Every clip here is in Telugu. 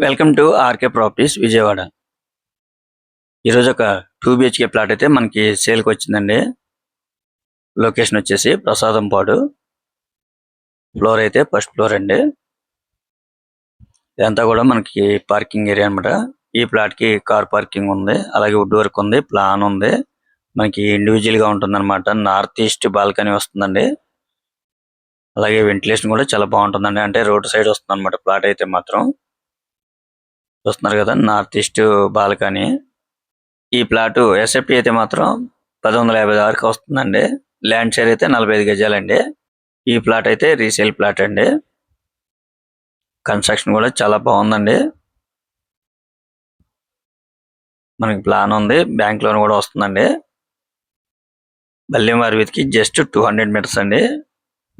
Welcome to RK properties Vijayawada. ఈరోజు ఒక 2 బిహెచ్కే ప్లాట్ అయితే మనకి సేల్కి వచ్చిందండి. లొకేషన్ వచ్చేసి ప్రసాదంపాడు. ఫ్లోర్ అయితే ఫస్ట్ ఫ్లోర్ అండి. ఇదంతా కూడా మనకి పార్కింగ్ ఏరియా అనమాట. ఈ ప్లాట్ కి కార్ పార్కింగ్ ఉంది, అలాగే వుడ్ వర్క్ ఉంది, ప్లాన్ ఉంది. మనకి ఇండివిజువల్ గా ఉంటుంది అనమాట. నార్త్ ఈస్ట్ బాల్కనీ వస్తుందండి. అలాగే వెంటిలేషన్ కూడా చాలా బాగుంటుందండి. అంటే రోడ్ సైడ్ వస్తుంది అనమాట ప్లాట్ అయితే మాత్రం. చూస్తున్నారు కదా, నార్త్ ఈస్ట్ బాల్కనీ. ఈ ప్లాట్ ఎస్ఎఫ్టీ అయితే మాత్రం 1150 వరకు వస్తుందండి. ల్యాండ్ షేర్ అయితే 45 గజాలండి. ఈ ప్లాట్ అయితే రీసేల్ ప్లాట్ అండి. కన్స్ట్రక్షన్ కూడా చాలా బాగుందండి. మనకి ప్లాన్ ఉంది, బ్యాంక్ లోన్ కూడా వస్తుందండి. బల్లింవారి వీధికి జస్ట్ 200 మీటర్స్ అండి.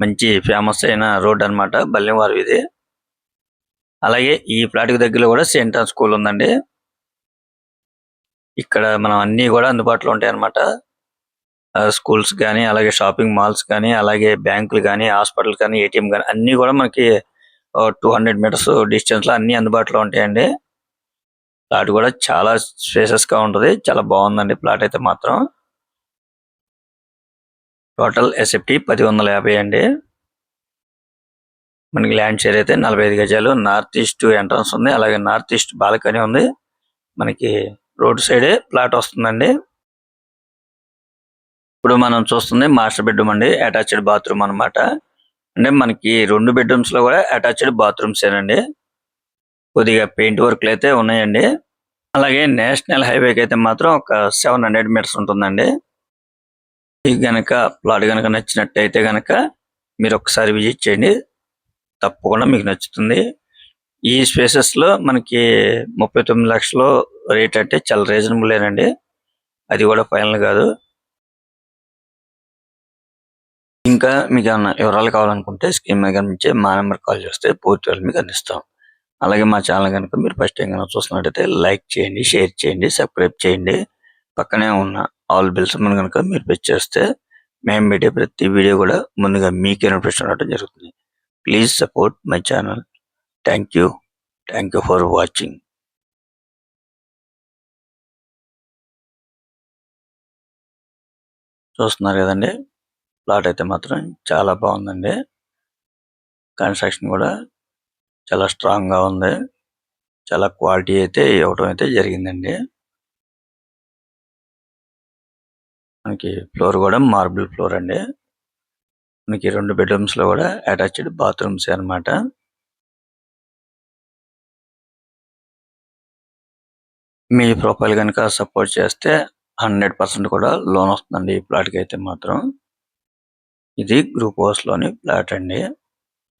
మంచి ఫేమస్ అయిన రోడ్ అనమాట బల్లింవారి వీధి. అలాగే ఈ ప్లాట్ కి దగ్గరలో కూడా సెయింట్ ఆన్ స్కూల్ ఉందండి. ఇక్కడ మనం అన్ని కూడా అందుబాటులో ఉంటాయి అన్నమాట. స్కూల్స్ కానీ, అలాగే షాపింగ్ మాల్స్ కానీ, అలాగే బ్యాంకులు కానీ, హాస్పిటల్ కానీ, ఏటీఎం కానీ అన్ని కూడా మనకి 200 మీటర్స్ డిస్టెన్స్ లో అన్ని అందుబాటులో ఉంటాయండి. ప్లాట్ కూడా చాలా స్పేసెస్ గా ఉంటది. చాలా బాగుందండి ప్లాట్ అయితే మాత్రం. టోటల్ ఎస్ఎఫ్టీ 1050 అండి. మనకి ల్యాండ్ షేర్ అయితే 45 గజాలు. నార్త్ ఈస్ట్ ఎంట్రన్స్ ఉంది, అలాగే నార్త్ ఈస్ట్ బాల్కనీ ఉంది. మనకి రోడ్ సైడే ప్లాట్ వస్తుందండి. ఇప్పుడు మనం చూస్తుంది మాస్టర్ బెడ్రూమ్ అండి. అటాచ్డ్ బాత్రూమ్ అన్నమాట. అంటే మనకి 2 బెడ్రూమ్స్ లో కూడా అటాచ్డ్ బాత్రూమ్స్ ఏనండి. కొద్దిగా పెయింట్ వర్క్లు అయితే ఉన్నాయండి. అలాగే నేషనల్ హైవేకి అయితే మాత్రం ఒక 700 మీటర్స్ ఉంటుందండి. మీకు గనక ప్లాట్ గనక నచ్చినట్టయితే గనక మీరు ఒకసారి విజిట్ చేయండి. తప్పకుండా మీకు నచ్చుతుంది. ఈ స్పేసెస్ లో మనకి 39 లక్షలు రేట్ అంటే చాలా రీజనబుల్ ఏనండి. అది కూడా ఫైనల్ కాదు. ఇంకా మీకు ఏమైనా వివరాలు కావాలనుకుంటే స్క్రీన్ మీద కనిపించే మా నెంబర్ కాల్ చేస్తే పూర్తి వివరాలు మీకు అందిస్తాం. అలాగే మా ఛానల్ కనుక మీరు ఫస్ట్ టైం కనుక చూస్తున్నట్టయితే లైక్ చేయండి, షేర్ చేయండి, సబ్స్క్రైబ్ చేయండి. పక్కనే ఉన్న ఆల్ బెల్స్ కనుక మీరు ప్రెస్ చేస్తే మేము పెట్టే ప్రతి వీడియో కూడా ముందుగా మీకే నోటిఫికేషన్ రావడం జరుగుతుంది. Please support my channel. Thank you for watching. చూస్తున్నారు కదండి, ప్లాట్ అయితే మాత్రం చాలా బాగుందండి. కన్స్ట్రక్షన్ కూడా చాలా స్ట్రాంగ్ గా ఉంది. చాలా క్వాలిటీ అయితే ఇవ్వడం అయితే జరిగిందండి. మనకి ఫ్లోర్ కూడా మార్బుల్ ఫ్లోర్ అండి. మనకి 2 బెడ్రూమ్స్ లో కూడా అటాచ్డ్ బాత్రూమ్స్ అన్నమాట. మీ ప్రొఫైల్ కనుక సపోర్ట్ చేస్తే 100% కూడా లోన్ వస్తుందండి ఈ ప్లాట్ కి అయితే మాత్రం. ఇది గ్రూప్ హౌస్ లోని ప్లాట్ అండి.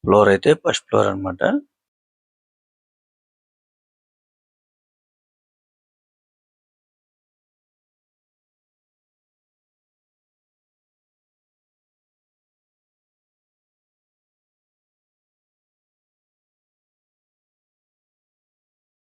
ఫ్లోర్ అయితే ఫస్ట్ ఫ్లోర్ అన్నమాట.